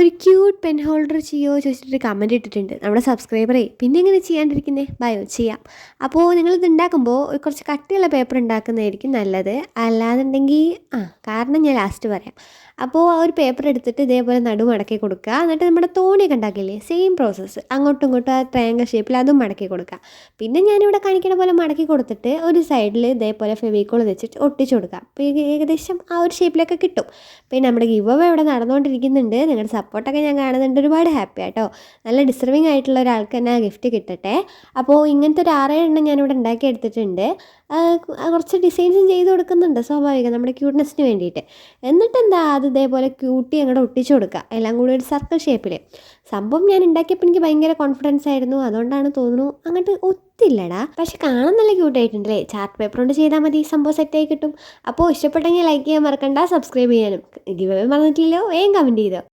ഒരു cute pen holder ചെയ്യുമോ ചോദിച്ചിട്ട് കമൻറ്റ് ഇട്ടിട്ടുണ്ട് നമ്മുടെ സബ്സ്ക്രൈബറേ. പിന്നെ എങ്ങനെ ചെയ്യാണ്ടിരിക്കുന്നത്? ബയോ ചെയ്യാം. അപ്പോൾ നിങ്ങളിത് ഉണ്ടാക്കുമ്പോൾ കുറച്ച് കട്ടിയുള്ള പേപ്പർ ഉണ്ടാക്കുന്നതായിരിക്കും നല്ലത്. അല്ലാന്നുണ്ടെങ്കിൽ കാരണം ഞാൻ ലാസ്റ്റ് പറയാം. അപ്പോൾ ആ ഒരു പേപ്പർ എടുത്തിട്ട് ഇതേപോലെ മടക്കി കൊടുക്കുക. എന്നിട്ട് നമ്മുടെ തോണിയൊക്കെ ഉണ്ടാക്കില്ലേ, സെയിം പ്രോസസ്സ് അങ്ങോട്ടും ഇങ്ങോട്ടും ആ ട്രയാങ്കിൾ ഷേപ്പിൽ അതും മടക്കി കൊടുക്കുക. പിന്നെ ഞാനിവിടെ കാണിക്കുന്ന പോലെ മടക്കി കൊടുത്തിട്ട് ഒരു സൈഡിൽ ഇതേപോലെ ഫെവിക്കോൾ വെച്ചിട്ട് ഒട്ടിച്ചു കൊടുക്കുക. അപ്പോൾ ഏകദേശം ആ ഒരു ഷേപ്പിലൊക്കെ കിട്ടും. പിന്നെ നമ്മുടെ ഗിവ് അവേ ഇവിടെ നടന്നുകൊണ്ടിരിക്കുന്നുണ്ട്. നിങ്ങളുടെ സപ്പോർട്ടൊക്കെ ഞാൻ കാണുന്നുണ്ട്. ഒരുപാട് ഹാപ്പി ആട്ടോ. നല്ല ഡിസർവിങ് ആയിട്ടുള്ള ഒരാൾക്ക് തന്നെ ആ ഗിഫ്റ്റ് കിട്ടട്ടെ. അപ്പോൾ ഇങ്ങനത്തെ ഒരു 6-7 എണ്ണം ഞാനിവിടെ ഉണ്ടാക്കി എടുത്തിട്ടുണ്ട്. കുറച്ച് ഡിസൈൻസും ചെയ്ത് കൊടുക്കുന്നുണ്ട്, സ്വാഭാവികം നമ്മുടെ ക്യൂട്ട്നെസ്സിന് വേണ്ടിയിട്ട്. എന്നിട്ടെന്താ അത് ഇതേപോലെ ക്യൂട്ടി അങ്ങോട്ട് ഒട്ടിച്ചു കൊടുക്കുക, എല്ലാം കൂടി ഒരു സർക്കിൾ ഷേപ്പിൽ. സംഭവം ഞാൻ ഉണ്ടാക്കിയപ്പോൾ എനിക്ക് ഭയങ്കര കോൺഫിഡൻസ് ആയിരുന്നു, അതുകൊണ്ടാണ് തോന്നുന്നു അങ്ങോട്ട് ഒത്തില്ലടാ. പക്ഷെ കാണാൻ നല്ല ക്യൂട്ടായിട്ടുണ്ടല്ലേ. ചാർട്ട് പേപ്പർ കൊണ്ട് ചെയ്താൽ മതി, സംഭവം സെറ്റായി കിട്ടും. അപ്പോൾ ഇഷ്ടപ്പെട്ടെങ്കിൽ ലൈക്ക് ചെയ്യാൻ മറക്കണ്ട, സബ്സ്ക്രൈബ് ചെയ്യാനും. ഗിവ് അവേ മറന്നിട്ടില്ലല്ലോ, വേഗം കമൻറ്റ് ചെയ്തോ.